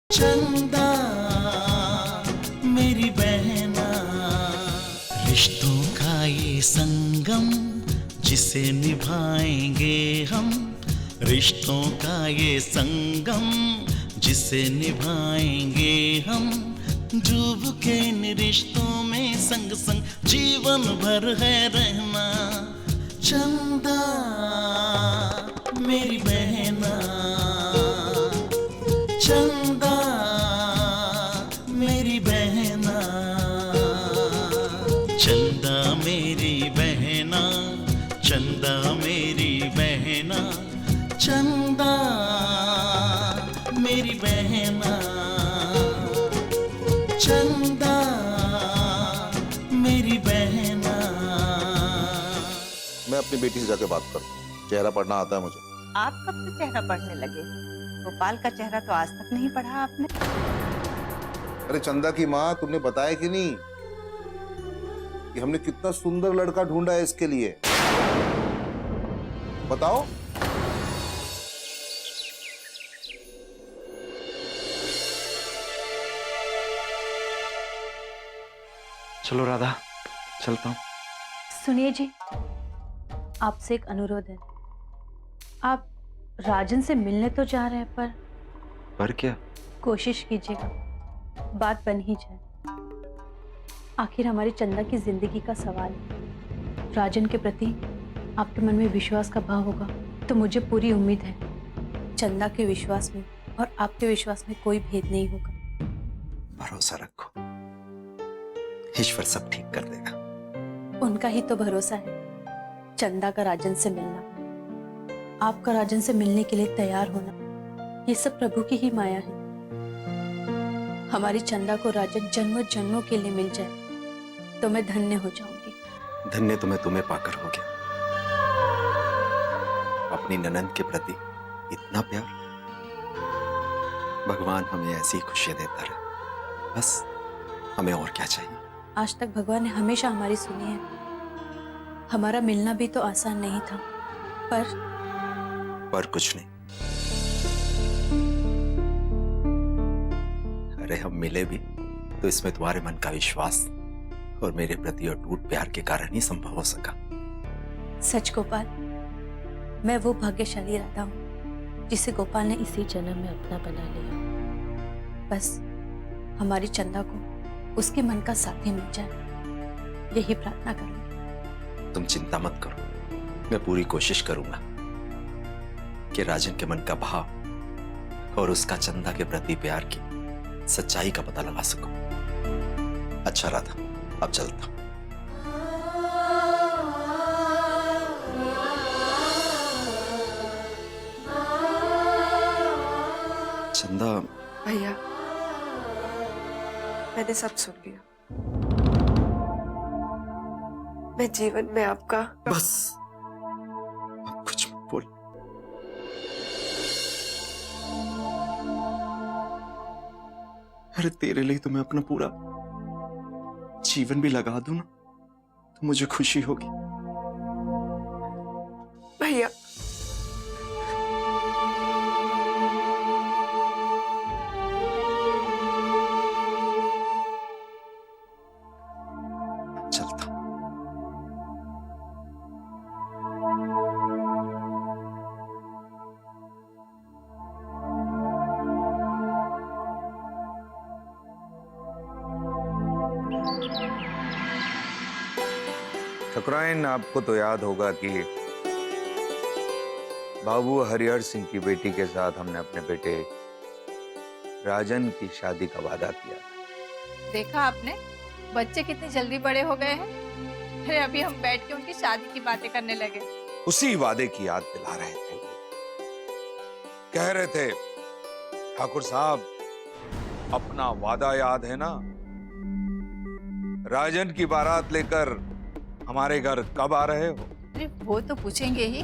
चंदा मेरी बहना, रिश्तों का ये संगम जिसे निभाएंगे हम, रिश्तों का ये संगम जिसे निभाएंगे हम, डूब के इन रिश्तों में संग संग जीवन भर है रहना। चंदा मेरी बहना, चंदा मेरी बहना, चंदा मेरी बहना, चंदा मेरी बहना, चंदा मेरी बहना, चंदा मेरी बहना। मैं अपनी बेटी से जाके बात करता हूँ, चेहरा पढ़ना आता है मुझे। आप कब से चेहरा पढ़ने लगे? गोपाल का चेहरा तो आज तक नहीं पढ़ा आपने। अरे चंदा की माँ, तुमने बताया कि नहीं कि हमने कितना सुंदर लड़का ढूंढा है इसके लिए? बताओ। चलो राधा, चलता हूँ। सुनिए जी, आपसे एक अनुरोध है। आप राजन से मिलने तो जा रहे हैं, पर क्या? कोशिश कीजिएगा बात बन ही जाए। आखिर हमारी चंदा की जिंदगी का सवाल है। राजन के प्रति आपके मन में विश्वास का भाव होगा तो मुझे पूरी उम्मीद है चंदा के विश्वास में और आपके विश्वास में कोई भेद नहीं होगा। भरोसा रखो, ईश्वर सब ठीक कर देगा। उनका ही तो भरोसा है। चंदा का राजन से मिलना, आपका राजन से मिलने के लिए तैयार होना, ये सब प्रभु की ही माया है। हमारी चंदा को राजन जन्मों जन्मों के लिए मिल जाए तो मैं धन्य हो जाऊंगी। धन्य तो मैं तुम्हें पाकर हो गया। अपनी ननंद के प्रति इतना प्यार, भगवान हमें ऐसी खुशियां देता रहे, बस हमें और क्या चाहिए। आज तक भगवान ने हमेशा हमारी सुनी है। हमारा मिलना भी तो आसान नहीं था, पर कुछ नहीं। अरे हम मिले भी तो इसमें तुम्हारे मन का विश्वास और मेरे प्रति अटूट प्यार के कारण ही संभव हो सका। सच गोपाल, मैं वो भाग्यशाली राधा हूँ जिसे गोपाल ने इसी जन्म में अपना बना लिया। बस हमारी चंदा को उसके मन का साथी मिल जाए, यही प्रार्थना करूँ। तुम चिंता मत करो, मैं पूरी कोशिश करूंगा कि राजन के मन का भाव और उसका चंदा के प्रति प्यार की सच्चाई का पता लगा सकूं। अच्छा राधा, अब चलता हूं। चंदा। भैया, मैंने सब सुन लिया। मैं जीवन में आपका बस अब कुछ मत बोल। अरे तेरे लिए तो मैं अपना पूरा जीवन भी लगा दूं ना, तो मुझे खुशी होगी। भैया, चलता हूं। ठकुराइन, आपको तो याद होगा कि बाबू हरिहर सिंह की बेटी के साथ हमने अपने बेटे राजन की शादी का वादा किया था। देखा आपने, बच्चे कितनी जल्दी बड़े हो गए हैं। अरे अभी हम बैठ के उनकी शादी की बातें करने लगे। उसी वादे की याद दिला रहे थे वो। कह रहे थे, ठाकुर साहब, अपना वादा याद है ना? राजन की बारात लेकर हमारे घर कब आ रहे हो? अरे वो तो पूछेंगे ही।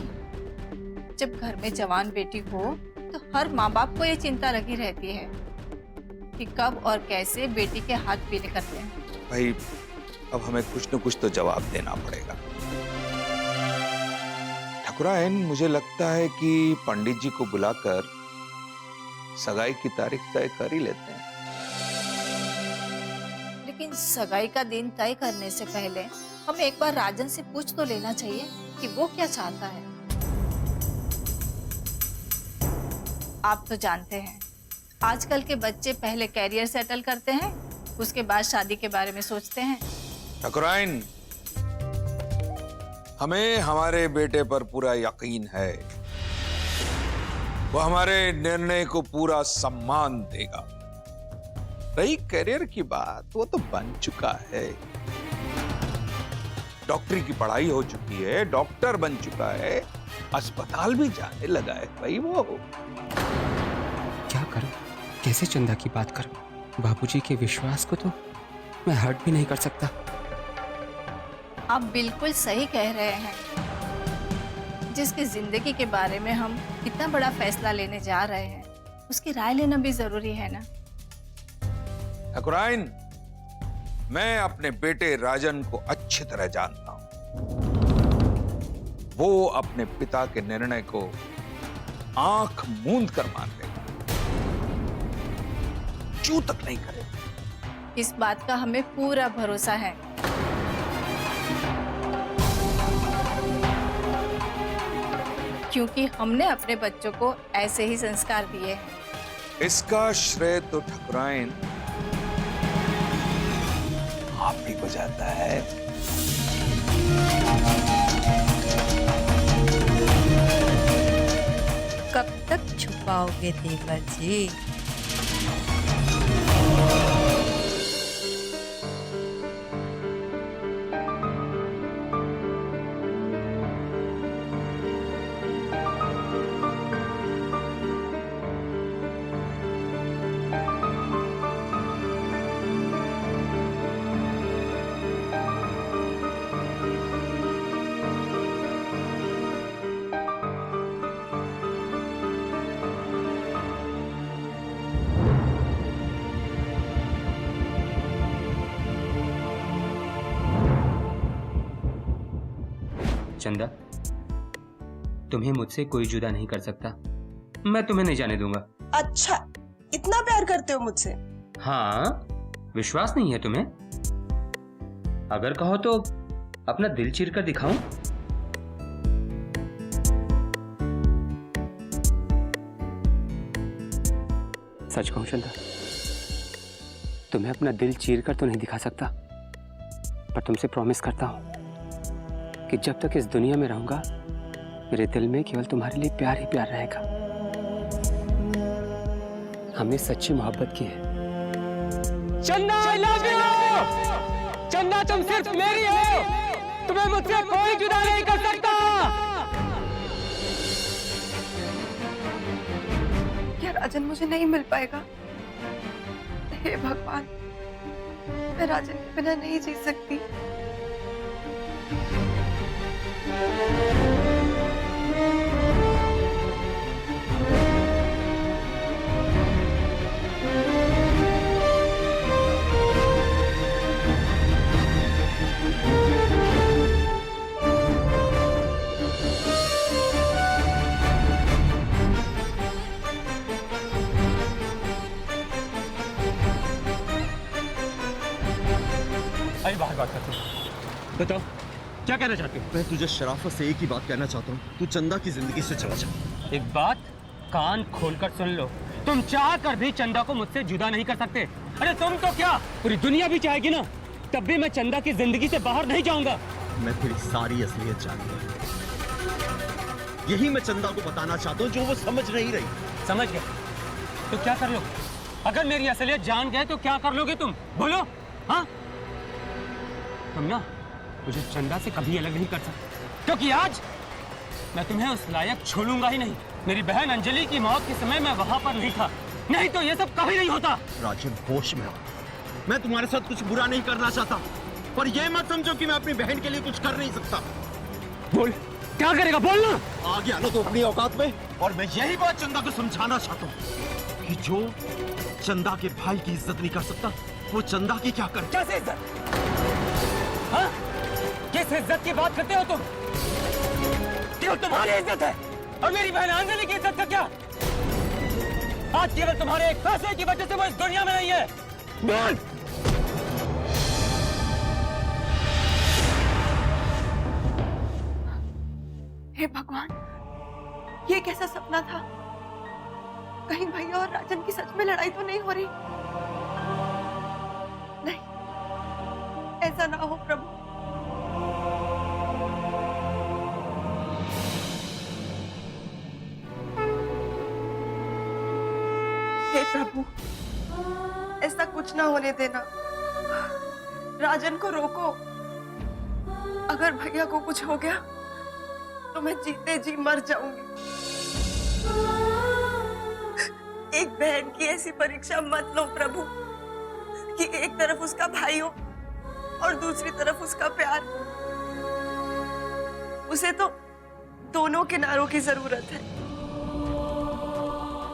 जब घर में जवान बेटी हो तो हर माँ बाप को ये चिंता लगी रहती है कि कब और कैसे बेटी के हाथ पीले करते हैं। भाई, अब हमें कुछ न कुछ तो जवाब देना पड़ेगा। ठकुराइन, मुझे लगता है कि पंडित जी को बुलाकर सगाई की तारीख तय कर ही लेते हैं। लेकिन सगाई का दिन तय करने से पहले हमें एक बार राजन से पूछ तो लेना चाहिए कि वो क्या चाहता है। आप तो जानते हैं आजकल के बच्चे पहले कैरियर सेटल करते हैं, उसके बाद शादी के बारे में सोचते हैं। ठाकुराइन, हमें हमारे बेटे पर पूरा यकीन है, वो हमारे निर्णय को पूरा सम्मान देगा। रही करियर की बात, वो तो बन चुका है, डॉक्टरी की पढ़ाई हो चुकी है, डॉक्टर बन चुका है, अस्पताल भी जाने लगा है भाई वो। क्या करूं, कैसे चंदा की बात करूं? बाबूजी के विश्वास को तो मैं हर्ट भी नहीं कर सकता। आप बिल्कुल सही कह रहे हैं। जिसकी जिंदगी के बारे में हम इतना बड़ा फैसला लेने जा रहे हैं, उसकी राय लेना भी जरूरी है ना। ठाकुराइन, मैं अपने बेटे राजन को अच्छी तरह जानता हूं। वो अपने पिता के निर्णय को आंख मूंद कर मान लेगा, चू तक नहीं करेगा। इस बात का हमें पूरा भरोसा है। क्योंकि हमने अपने बच्चों को ऐसे ही संस्कार दिए हैं। इसका श्रेय तो ठाकुराइन आप ही को जाता है। कब तक छुपाओगे देवर जी? चंदा, तुम्हें मुझसे कोई जुदा नहीं कर सकता। मैं तुम्हें नहीं जाने दूंगा। अच्छा, इतना प्यार करते हो मुझसे? हाँ, विश्वास नहीं है तुम्हें? अगर कहो तो अपना दिल चीर कर दिखाऊं? सच कहूं चंदा, तुम्हें अपना दिल चीर कर तो नहीं दिखा सकता, पर तुमसे प्रॉमिस करता हूं कि जब तक इस दुनिया में रहूंगा, मेरे दिल में केवल तुम्हारे लिए प्यार ही प्यार रहेगा। हमने सच्ची मोहब्बत की है। चंदा, I love you! चंदा, तुम सिर्फ मेरी हो, तुम्हें मुझसे कोई जुदा नहीं कर सकता। क्या राजन मुझे नहीं मिल पाएगा? हे भगवान, मैं राजन के बिना नहीं जी सकती। अरे बाहर बात करते हो, बताओ क्या कहना चाहते हो? मैं तुझे शराफत से एक ही बात कहना चाहता हूँ, तू चंदा की जिंदगी से चला जा। एक बात कान खोलकर सुन लो, तुम चाह कर भी चंदा को मुझसे जुदा नहीं कर सकते। अरे तुम तो क्या, पूरी दुनिया भी चाहेगी ना, तब भी मैं चंदा की जिंदगी से बाहर नहीं जाऊंगा। मैं तेरी सारी असलियत जानता हूँ, यही मैं चंदा को बताना चाहता हूँ जो वो समझ नहीं रही। समझ गए तो क्या कर लोगे? अगर मेरी असलियत जान गए तो क्या कर लोगे तुम? बोलो। हाँ, तुम ना मुझे चंदा से कभी अलग नहीं कर सकते, क्योंकि आज मैं तुम्हें उस लायक छोड़ूंगा ही नहीं। मेरी बहन अंजलि की मौत के समय मैं वहां पर नहीं था, नहीं तो ये सब कभी नहीं होता। राजन, होश में हो, मैं तुम्हारे साथ कुछ बुरा नहीं करना चाहता, पर यह मत समझो कि मैं अपनी बहन के लिए कुछ कर नहीं सकता। बोल, क्या करेगा? बोलना। आ गया ना तो अपनी औकात में, और मैं यही बात चंदा को समझाना चाहता हूँ कि जो चंदा के भाई की इज्जत नहीं कर सकता, वो चंदा की क्या करे? कैसे इज्जत? हाँ? किस इज्जत की बात करते हो तुम? क्यों तुम्हारी इज्जत है और मेरी बहन अंजलि की इज्जत का क्या? आज केवल तुम्हारे एक फैसले की वजह से वो इस दुनिया में नहीं है। बोल। हे भगवान, ये कैसा सपना था? कहीं भैया और राजन की सच में लड़ाई तो नहीं हो रही? नहीं, ऐसा ना हो प्रभु। हे प्रभु, ऐसा कुछ ना होने देना। राजन को रोको। अगर भैया को कुछ हो गया तो मैं जीते जी मर जाऊंगी। एक बहन की ऐसी परीक्षा मत लो प्रभु कि एक तरफ उसका भाई हो और दूसरी तरफ उसका प्यार। उसे तो दोनों किनारों की जरूरत है।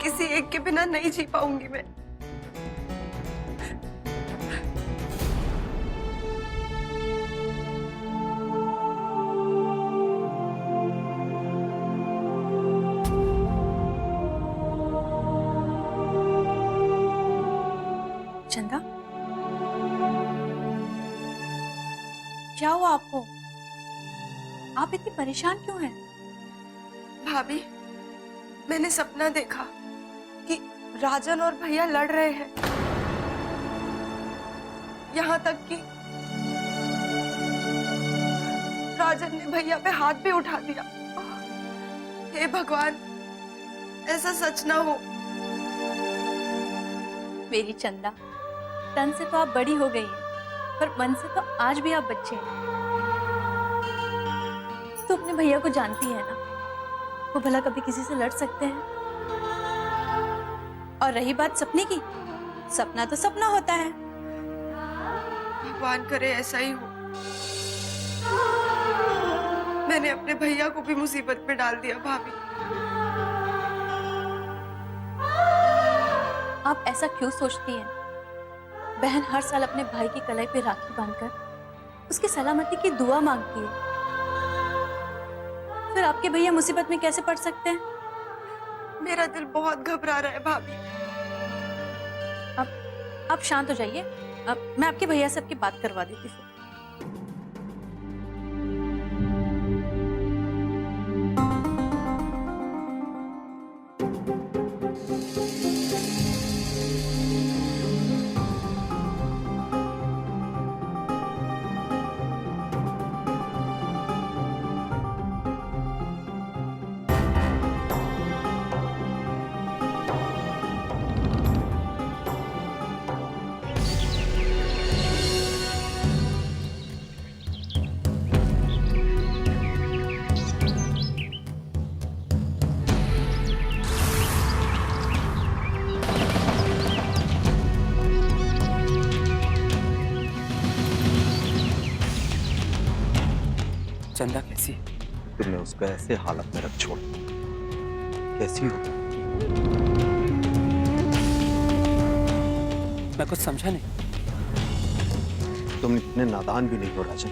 किसी एक के बिना नहीं जी पाऊंगी मैं। चंदा, क्या हुआ आपको? आप इतनी परेशान क्यों हैं? भाभी, मैंने सपना देखा कि राजन और भैया लड़ रहे हैं। यहाँ तक कि राजन ने भैया पे हाथ भी उठा दिया। हे भगवान, ऐसा सच ना हो। मेरी चंदा, तन से तो आप बड़ी हो गई हैं, पर मन से तो आज भी आप बच्चे हैं। तो अपने भैया को जानती है ना, वो भला कभी किसी से लड़ सकते हैं? और रही बात सपने की, सपना तो सपना होता है। भगवान करे ऐसा ही हो। मैंने अपने भैया को भी मुसीबत में डाल दिया भाभी। आप ऐसा क्यों सोचती हैं? बहन हर साल अपने भाई की कलाई पे राखी बांधकर उसकी सलामती की दुआ मांगती है। फिर आपके भैया मुसीबत में कैसे पड़ सकते हैं? मेरा दिल बहुत घबरा रहा है भाभी। आप शांत हो जाइए। अब मैं आपके भैया से आपकी बात करवा देती हूँ। चंदा कैसी है? तुमने उसको ऐसे हालत में रख छोड़, कैसी हो? मैं कुछ समझा नहीं। तुम इतने नादान भी नहीं हो राजन।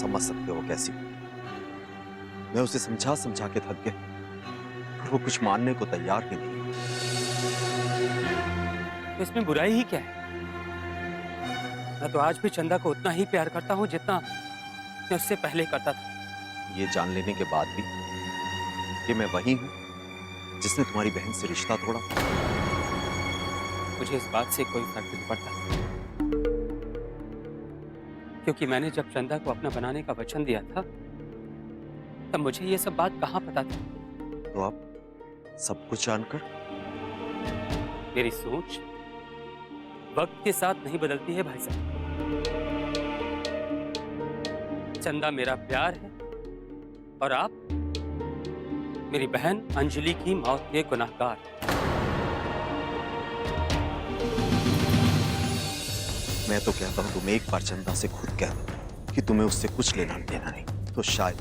समझ सकते हो कैसी हो। मैं उसे समझा समझा के थक गया, पर वो कुछ मानने को तैयार ही नहीं। तो इसमें बुराई ही क्या है? मैं तो आज भी चंदा को उतना ही प्यार करता हूँ जितना मैं उससे पहले करता था। ये जान लेने के बाद भी कि मैं वही हूं जिसने तुम्हारी बहन से रिश्ता तोड़ा। मुझे इस बात से कोई फर्क नहीं पड़ता, क्योंकि मैंने जब चंदा को अपना बनाने का वचन दिया था तब मुझे ये सब बात कहाँ पता था। तो आप सब कुछ जानकर? मेरी सोच वक्त के साथ नहीं बदलती है भाई साहब। चंदा मेरा प्यार है और आप मेरी बहन अंजलि की मौत के गुनाहगार। मैं तो कहता हूं तुम एक बार चंदा से खुद कह दो कि तुम्हें उससे कुछ लेना देना नहीं, तो शायद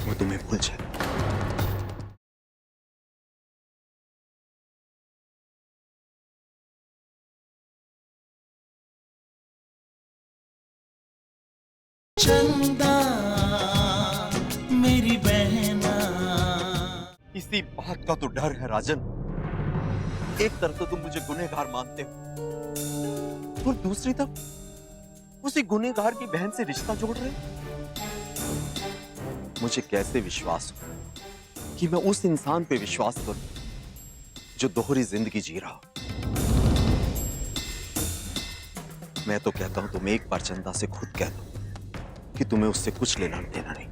वो तुम्हें भूल जाए। चंदा मेरी बहना। इसी बात का तो डर है राजन। एक तरफ तो तुम मुझे गुनहगार मानते हो और दूसरी तरफ उसी गुनहगार की बहन से रिश्ता जोड़ रहे हो। मुझे कैसे विश्वास हो कि मैं उस इंसान पे विश्वास करूं जो दोहरी जिंदगी जी रहा। मैं तो कहता हूं तुम एक बार चंदा से खुद कह दो कि तुम्हें उससे कुछ लेना देना नहीं,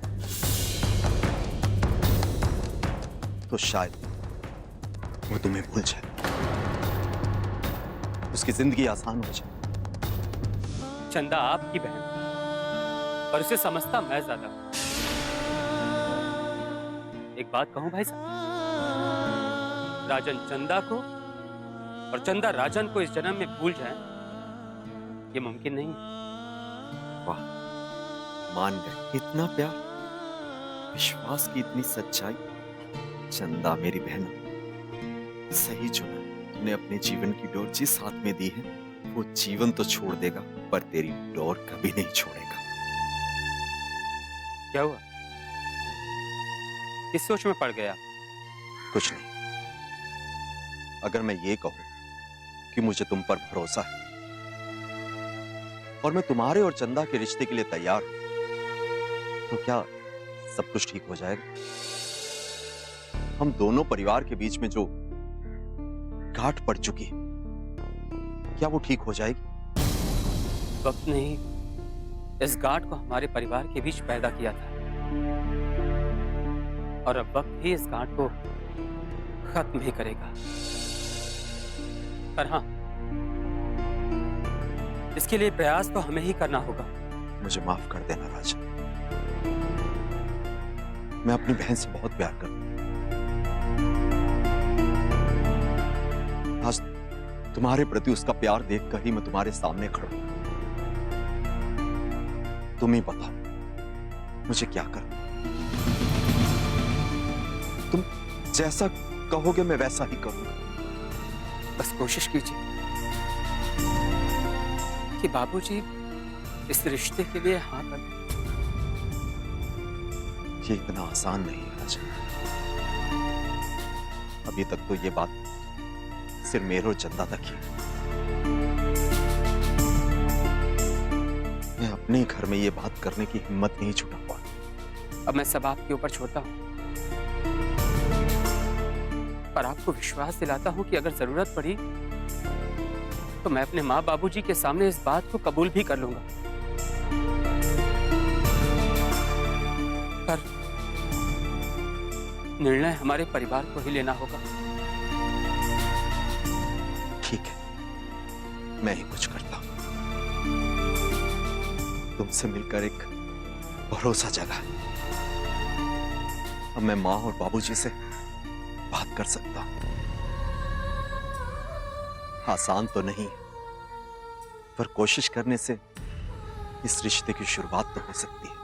तो शायद वो तुम्हें भूल जाए, उसकी जिंदगी आसान हो जाए। चंदा आपकी बहन और उसे समझता मैं ज्यादा। एक बात कहूं भाई साहब, राजन चंदा को और चंदा राजन को इस जन्म में भूल जाए ये मुमकिन नहीं है। वाह, मान गए। इतना प्यार, विश्वास की इतनी सच्चाई। चंदा मेरी बहन सही चुना। तूने अपने जीवन की डोर जिस हाथ में दी है वो जीवन तो छोड़ देगा पर तेरी डोर कभी नहीं छोड़ेगा। क्या हुआ? किस सोच में पड़ गया? कुछ नहीं। अगर मैं ये कहूं कि मुझे तुम पर भरोसा है और मैं तुम्हारे और चंदा के रिश्ते के लिए तैयार हूं, तो क्या सब कुछ ठीक हो जाएगा? हम दोनों परिवार के बीच में जो गांठ पड़ चुकी है, क्या वो ठीक हो जाएगी? वक्त ने ही इस गांठ को हमारे परिवार के बीच पैदा किया था और अब वक्त ही इस गांठ को खत्म ही करेगा। पर हाँ, इसके लिए प्रयास तो हमें ही करना होगा। मुझे माफ कर देना राजा, मैं अपनी बहन से बहुत प्यार करता हूं। आज तुम्हारे प्रति उसका प्यार देखकर ही मैं तुम्हारे सामने खड़ा हूं। तुम ही बताओ मुझे क्या करना। तुम जैसा कहोगे मैं वैसा ही करूंगा। बस कोशिश कीजिए कि बाबूजी इस रिश्ते के लिए हाँ कर दें। ये इतना आसान नहीं है राजा। अभी तक तो ये बात सिर्फ मेरे और चंदा तक ही। मैं अपने घर में ये बात करने की हिम्मत नहीं जुटा पाया। अब मैं सब आपके ऊपर छोड़ता हूं, पर आपको विश्वास दिलाता हूं कि अगर जरूरत पड़ी तो मैं अपने माँ बाबूजी के सामने इस बात को कबूल भी कर लूंगा। पर निर्णय हमारे परिवार को ही लेना होगा। ठीक है, मैं ही कुछ करता हूं। तुमसे मिलकर एक भरोसा जगा। अब मैं माँ और बाबूजी से बात कर सकता हूं। आसान तो नहीं, पर कोशिश करने से इस रिश्ते की शुरुआत तो हो सकती है।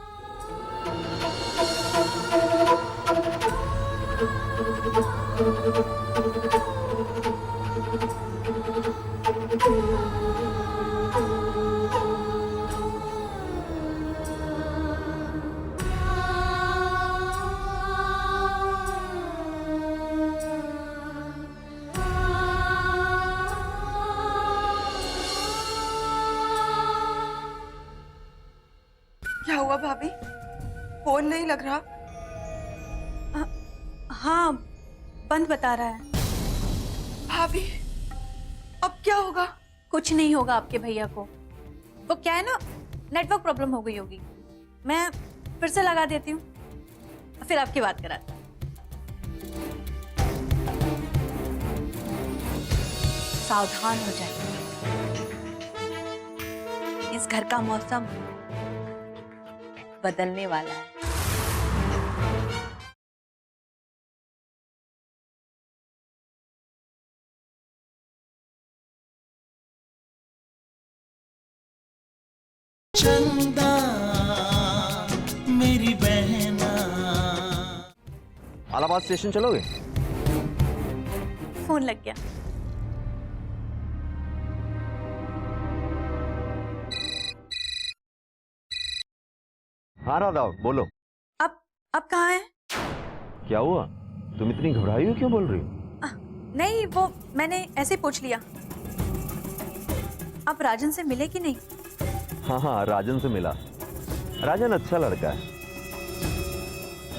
क्या हुआ भाभी? फोन नहीं लग रहा। हाँ, बंद बता रहा है। भाभी अब क्या होगा? कुछ नहीं होगा आपके भैया को। वो क्या है ना, नेटवर्क प्रॉब्लम हो गई होगी। मैं फिर से लगा देती हूँ, फिर आपकी बात कराती हूँ। सावधान हो जाइए, इस घर का मौसम बदलने वाला है। चंदा मेरी बहना। इलाहाबाद स्टेशन चलोगे? फोन लग गया। हाँ राधा बोलो। अब कहाँ है? क्या हुआ? तुम इतनी घबराई हो क्यों बोल रही हो? नहीं, वो मैंने ऐसे ही पूछ लिया। आप राजन से मिले कि नहीं? हाँ, राजन से मिला। राजन अच्छा लड़का है।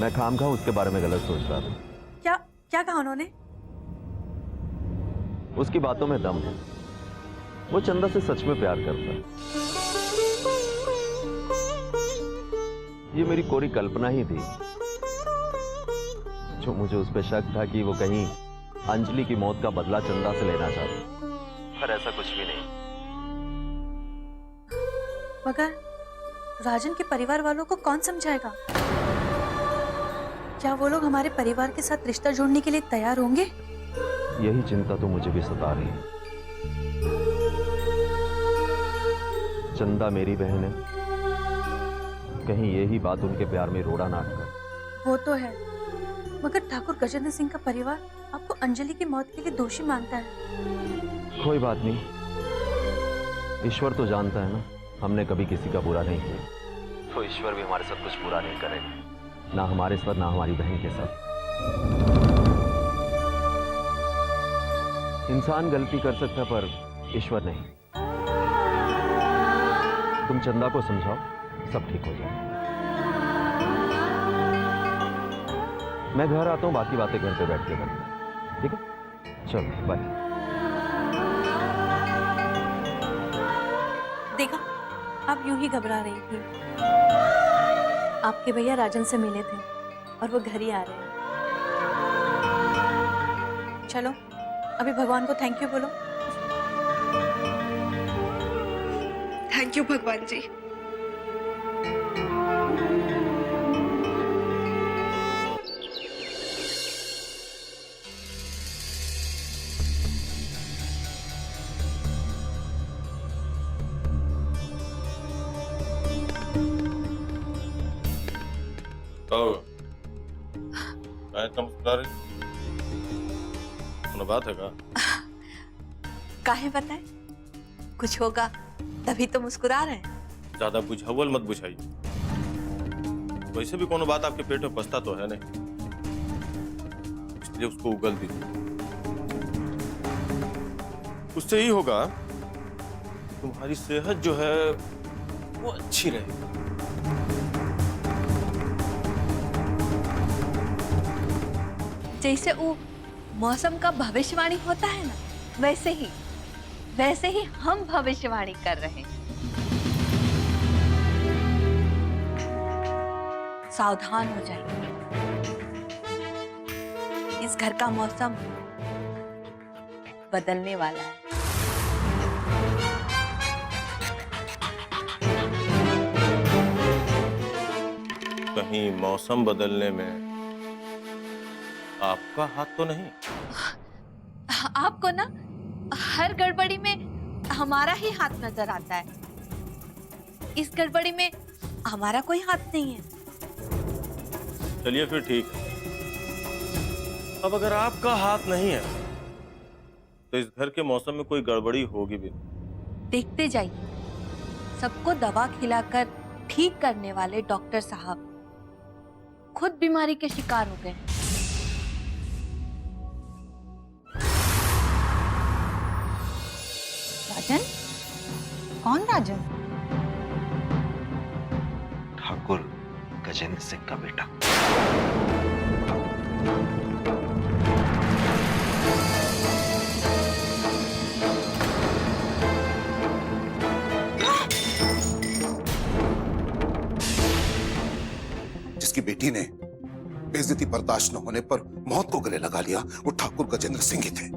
मैं खामखा उसके बारे में गलत सोच रहा था। क्या कहा उन्होंने? उसकी बातों में दम है। वो चंदा से सच में प्यार करता है। ये मेरी कोरी कल्पना ही थी, जो मुझे उस पर शक था कि वो कहीं अंजलि की मौत का बदला चंदा से लेना चाहता। पर ऐसा कुछ भी नहीं। मगर राजन के परिवार वालों को कौन समझाएगा? क्या वो लोग हमारे परिवार के साथ रिश्ता जोड़ने के लिए तैयार होंगे? यही चिंता तो मुझे भी सता रही है। चंदा मेरी बहन है, कहीं यही बात उनके प्यार में रोड़ा ना कर। वो तो है, मगर ठाकुर गजेंद्र सिंह का परिवार आपको अंजलि की मौत के लिए दोषी मानता है। कोई बात नहीं, ईश्वर तो जानता है ना, हमने कभी किसी का बुरा नहीं किया, तो ईश्वर भी हमारे साथ कुछ बुरा नहीं करेगा, ना हमारे साथ ना हमारी बहन के साथ। इंसान गलती कर सकता पर ईश्वर नहीं। तुम चंदा को समझाओ, सब ठीक हो जाए। मैं घर आता हूं, बाकी बातें घर पे बैठ के करते हैं, ठीक है? चलो बाय। देखा, आप यूं ही घबरा रही थी। आपके भैया राजन से मिले थे और वो घर ही आ रहे हैं। चलो अभी भगवान को थैंक यू बोलो। थैंक यू भगवान जी। बात है का? काहे बताए? कुछ होगा तभी तो मुस्कुरा रहे हैं। ज्यादा बुझावल मत बुझाइए। वैसे भी कोनो बात आपके पेट में पछता तो है नहीं, इसलिए उसको उगल दीजिए। उससे ही होगा तुम्हारी सेहत जो है वो अच्छी रहे। जैसे वो मौसम का भविष्यवाणी होता है ना, वैसे ही हम भविष्यवाणी कर रहे हैं। सावधान हो जाइए, इस घर का मौसम बदलने वाला है। कहीं मौसम बदलने में आपका हाथ तो नहीं? आपको ना हर गड़बड़ी में हमारा ही हाथ नजर आता है। इस गड़बड़ी में हमारा कोई हाथ नहीं है। चलिए फिर ठीक है। अब अगर आपका हाथ नहीं है तो इस घर के मौसम में कोई गड़बड़ी होगी भी। देखते जाइए, सबको दवा खिलाकर ठीक करने वाले डॉक्टर साहब खुद बीमारी के शिकार हो गए। राजन? कौन राजन? ठाकुर गजेंद्र सिंह का बेटा। जिसकी बेटी ने बेइज्जती बर्दाश्त न होने पर मौत को गले लगा लिया, वो ठाकुर गजेंद्र सिंह ही थे।